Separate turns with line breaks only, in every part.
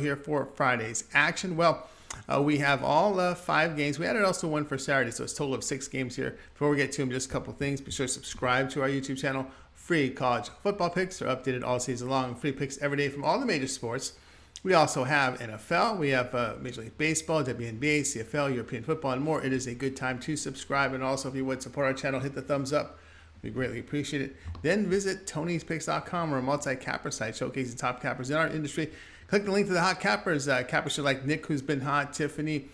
Here for Friday's action. Well, we have all 5 games. We added also one for Saturday, so it's a total of 6 games here. Before we get to them, just a couple things. Be sure to subscribe to our YouTube channel. Free college football picks are updated all season long. Free picks every day from all the major sports. We also have NFL. We have Major League Baseball, WNBA, CFL, European football, and more. It is a good time to subscribe. And also, if you would support our channel, hit the thumbs up. We greatly appreciate it. Then visit Tony'sPicks.com, or a multi-capper site showcasing top cappers in our industry. Click the link to the hot cappers. Cappers are like Nick, who's been hot, Tiffany,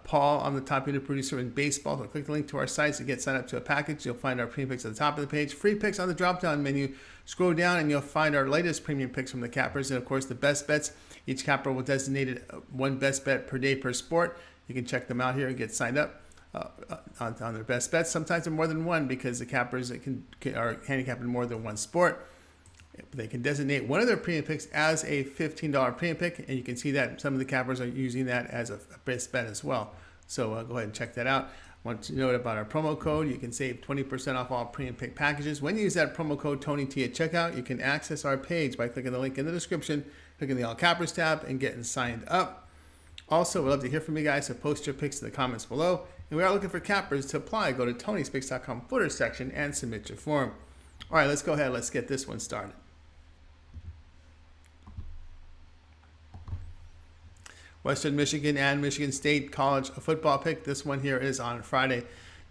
Paul, I'm the top unit producer in baseball. So click the link to our sites to get signed up to a package. You'll find our premium picks at the top of the page. Free picks on the drop-down menu. Scroll down and you'll find our latest premium picks from the cappers. And of course, the best bets. Each capper will designate one best bet per day per sport. You can check them out here and get signed up on their best bets. Sometimes they're more than one because the cappers are handicapped in more than one sport. They can designate one of their premium picks as a $15 premium pick, and you can see that some of the cappers are using that as a best bet as well. So go ahead and check that out. I want to note about our promo code. You can save 20% off all premium pick packages. When you use that promo code TonyT at checkout, you can access our page by clicking the link in the description, clicking the All Cappers tab, and getting signed up. Also, we'd love to hear from you guys, so post your picks in the comments below. And we are looking for cappers to apply. Go to Tony'sPicks.com footer section and submit your form. All right, let's go ahead. Let's get this one started. Western Michigan and Michigan State college football pick. This one here is on Friday.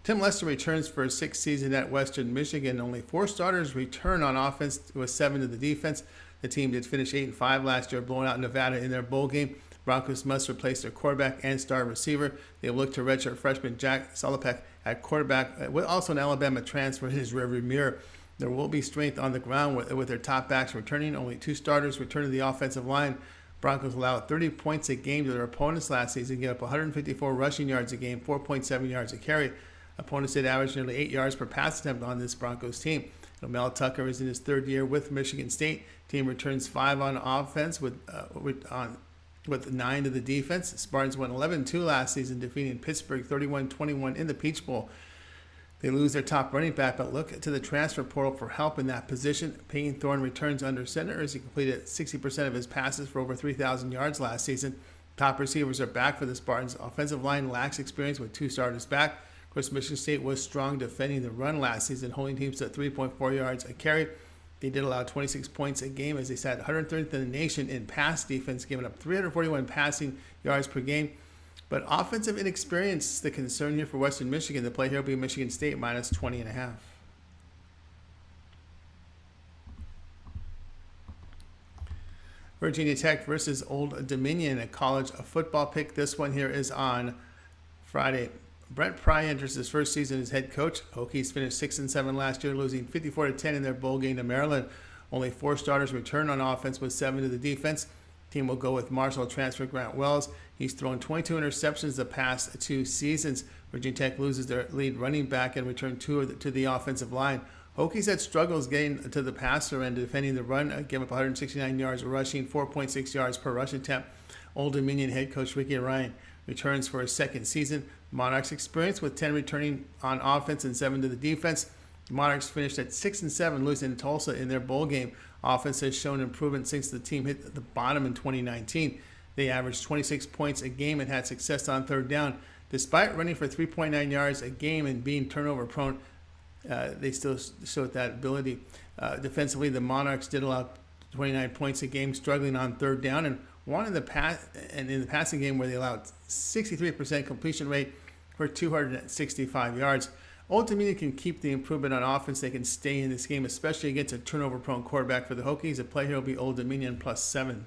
Tim Lester returns for his 6th season at Western Michigan. Only 4 starters return on offense with 7 to the defense. The team did finish 8-5 last year, blowing out Nevada in their bowl game. Broncos must replace their quarterback and star receiver. They look to redshirt freshman Jack Solopek at quarterback, with also an Alabama transfer in his rearview mirror. There will be strength on the ground with their top backs returning. Only 2 starters return to the offensive line. Broncos allowed 30 points a game to their opponents last season, gave up 154 rushing yards a game, 4.7 yards a carry. Opponents did average nearly 8 yards per pass attempt on this Broncos team. Mel Tucker is in his 3rd year with Michigan State. Team returns 5 on offense with 9 to the defense. Spartans went 11-2 last season, defeating Pittsburgh 31-21 in the Peach Bowl. They lose their top running back, but look to the transfer portal for help in that position. Payne Thorne returns under center as he completed 60% of his passes for over 3,000 yards last season. Top receivers are back for the Spartans. Offensive line lacks experience with 2 starters back. Of course, Michigan State was strong defending the run last season, holding teams to 3.4 yards a carry. They did allow 26 points a game as they sat 130th in the nation in pass defense, giving up 341 passing yards per game. But offensive inexperience is the concern here for Western Michigan. The play here will be Michigan State minus 20.5. Virginia Tech versus Old Dominion, a college football pick. This one here is on Friday. Brent Pry enters his 1st season as head coach. Hokies finished 6-7 last year, losing 54-10 in their bowl game to Maryland. Only 4 starters return on offense with 7 to the defense. Team will go with Marshall transfer Grant Wells. He's thrown 22 interceptions the past 2 seasons. Virginia Tech loses their lead running back and return 2 to the offensive line. Hokies had struggles getting to the passer and defending the run, gave up 169 yards rushing, 4.6 yards per rush attempt. Old Dominion head coach Ricky Ryan returns for his 2nd season. Monarchs experience with 10 returning on offense and 7 to the defense. The Monarchs finished at 6-7, losing to Tulsa in their bowl game. Offense has shown improvement since the team hit the bottom in 2019. They averaged 26 points a game and had success on 3rd down. Despite running for 3.9 yards a game and being turnover prone, they still showed that ability. Defensively, the Monarchs did allow 29 points a game, struggling on 3rd down, and in the passing game where they allowed 63% completion rate for 265 yards. Old Dominion can keep the improvement on offense. They can stay in this game, especially against a turnover-prone quarterback for the Hokies. The play here will be Old Dominion plus 7.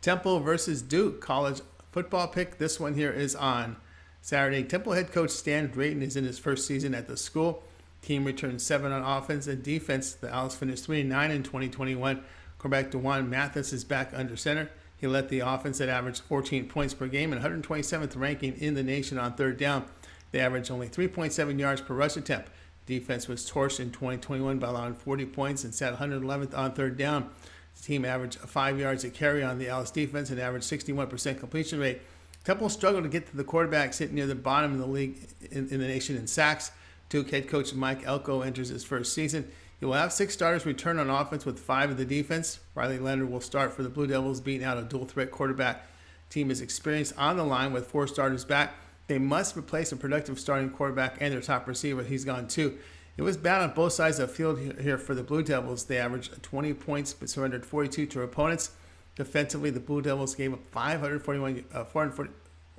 Temple versus Duke, college football pick. This one here is on Saturday. Temple head coach Stan Drayton is in his 1st season at the school. Team returned 7 on offense and defense. The Owls finished 3-9 in 2021. Quarterback DeJuan Mathis is back under center. He led the offense that averaged 14 points per game and 127th ranking in the nation on 3rd down. They averaged only 3.7 yards per rush attempt. Defense was torched in 2021 by allowing 40 points and sat 111th on 3rd down. The team averaged 5 yards a carry on the Owls defense and averaged 61% completion rate. Temple struggled to get to the quarterback, sitting near the bottom of the league in the nation in sacks. Duke head coach Mike Elko enters his 1st season. You will have 6 starters return on offense with 5 of the defense. Riley Leonard will start for the Blue Devils, beating out a dual-threat quarterback. Team is experienced on the line with 4 starters back. They must replace a productive starting quarterback and their top receiver. He's gone too. It was bad on both sides of the field here for the Blue Devils. They averaged 20 points but surrendered 42 to opponents. Defensively, the Blue Devils gave up 440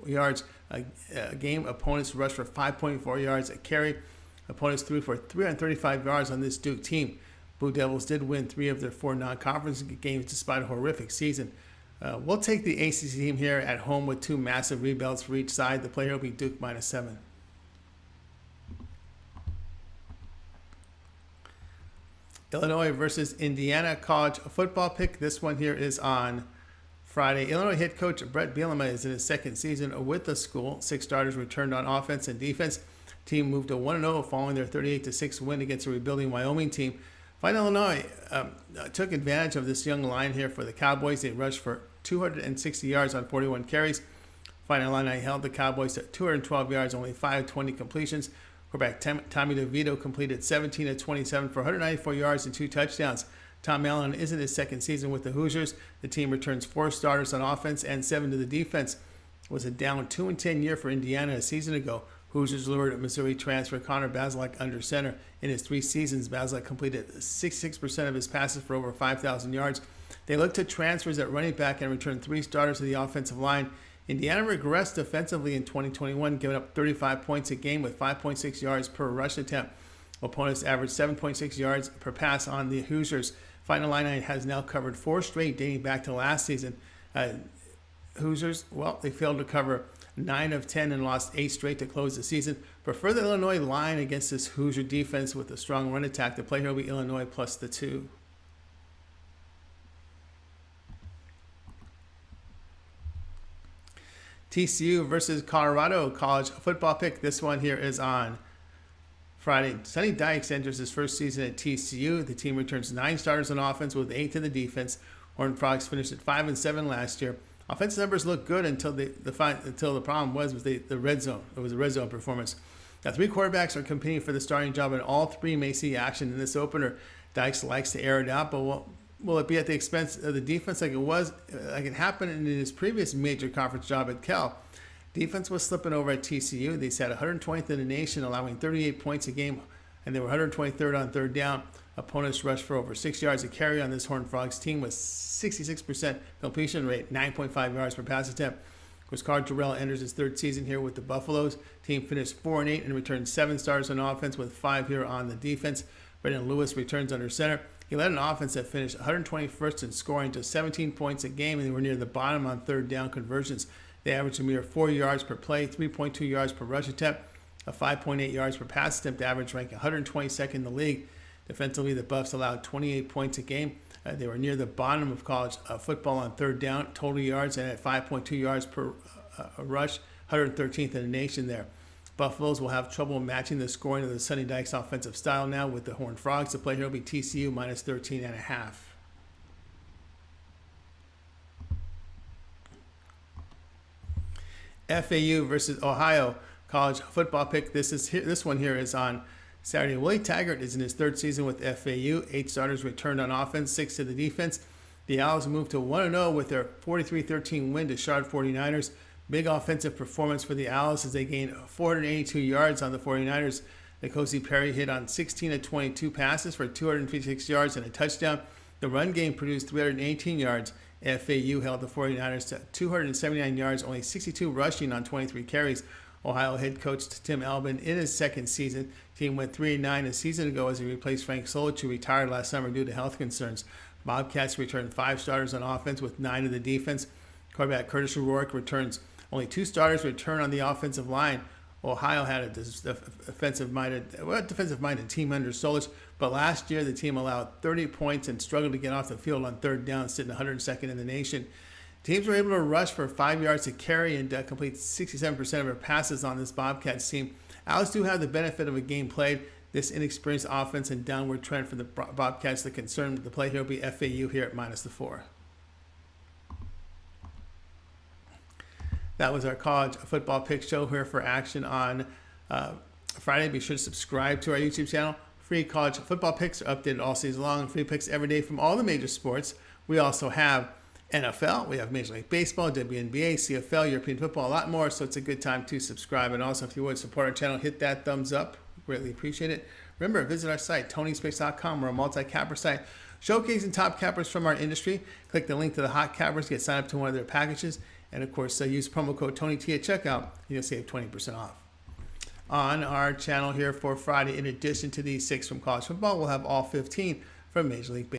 yards a game. Opponents rushed for 5.4 yards a carry. Opponents threw for 335 yards on this Duke team. Blue Devils did win 3 of their 4 non-conference games despite a horrific season. We'll take the ACC team here at home with 2 massive rebuilds for each side. The player will be Duke -7. Illinois versus Indiana college football pick. This one here is on Friday. Illinois head coach Brett Bielema is in his 2nd season with the school. 6 starters returned on offense and defense. Team moved to 1-0 following their 38-6 win against a rebuilding Wyoming team. Fight Illinois took advantage of this young line here for the Cowboys. They rushed for 260 yards on 41 carries. Fight Illini held the Cowboys to 212 yards, only 520 completions. Quarterback Tommy DeVito completed 17 of 27 for 194 yards and 2 touchdowns. Tom Allen is in his 2nd season with the Hoosiers. The team returns 4 starters on offense and 7 to the defense. It was a down 2-10 year for Indiana a season ago. Hoosiers lured Missouri transfer Connor Bazelak under center. In his 3 seasons, Bazelak completed 66% of his passes for over 5,000 yards. They looked to transfers at running back and returned 3 starters to the offensive line. Indiana regressed defensively in 2021, giving up 35 points a game with 5.6 yards per rush attempt. Opponents averaged 7.6 yards per pass on the Hoosiers. Fight Illini has now covered 4 straight dating back to last season. Hoosiers, well, they failed to cover 9 of 10 and lost 8 straight to close the season. Prefer the Illinois line against this Hoosier defense with a strong run attack. The play here will be Illinois plus the 2. TCU versus Colorado college football pick. This one here is on Friday. Sonny Dykes enters his 1st season at TCU. The team returns 9 starters on offense with 8 to the defense. Horned Frogs finished at 5-7 last year. Offensive numbers looked good until the problem was the red zone. It was a red zone performance. Now 3 quarterbacks are competing for the starting job, and all 3 may see action in this opener. Dykes likes to air it out, but will it be at the expense of the defense like it happened in his previous major conference job at Cal? Defense was slipping over at TCU. They sat 120th in the nation, allowing 38 points a game, and they were 123rd on 3rd down. Opponents rushed for over 6 yards a carry on this Horned Frogs team with 66% completion rate, 9.5 yards per pass attempt. Ricard Terrell enters his 3rd season here with the Buffaloes. Team finished 4-8 and returned 7 starters on offense with 5 here on the defense. Brendan Lewis returns under center. He led an offense that finished 121st in scoring to 17 points a game, and they were near the bottom on 3rd down conversions. They averaged a mere 4 yards per play, 3.2 yards per rush attempt, a 5.8 yards per pass attempt average, ranked 122nd in the league. Defensively, the Buffs allowed 28 points a game. They were near the bottom of college football on 3rd down, total yards, and at 5.2 yards per rush, 113th in the nation there. Buffaloes will have trouble matching the scoring of the Sonny Dykes offensive style now with the Horned Frogs. The play here will be TCU minus 13.5. FAU versus Ohio college football pick. This one here is on Saturday. Willie Taggart is in his 3rd season with FAU. 8 starters returned on offense, 6 to the defense. The Owls moved to 1-0 with their 43-13 win to Charlotte 49ers. Big offensive performance for the Owls as they gained 482 yards on the 49ers. N'Kosi Perry hit on 16 of 22 passes for 256 yards and a touchdown. The run game produced 318 yards. FAU held the 49ers to 279 yards, only 62 rushing on 23 carries. Ohio head coach Tim Albin in his 2nd season. Team went 3-9 a season ago as he replaced Frank Solich, who retired last summer due to health concerns. Bobcats returned 5 starters on offense with 9 of the defense. Quarterback Curtis O'Rourke returns. Only 2 starters return on the offensive line. Ohio had a defensive-minded team under Solich, but last year the team allowed 30 points and struggled to get off the field on 3rd down, sitting 102nd in the nation. Teams were able to rush for 5 yards to carry and complete 67% of their passes on this Bobcats team. Owls do have the benefit of a game played. This inexperienced offense and downward trend for the Bobcats, the concern. The play here will be FAU here at minus the 4. That was our college football pick show here for action on Friday. Be sure to subscribe to our YouTube channel, Free college football picks are updated all season long. Free picks every day from all the major sports. We also have NFL, we have Major League Baseball, WNBA, CFL, European football, a lot more. So it's a good time to subscribe. And also, if you would support our channel, hit that thumbs up. Greatly appreciate it. Remember, visit our site, TonySpace.com. We're a multi-capper site showcasing top cappers from our industry. Click the link to the hot cappers, get signed up to one of their packages. And of course, use promo code TonyT at checkout. You'll save 20% off. On our channel here for Friday, in addition to these 6 from college football, we'll have all 15 from Major League Baseball.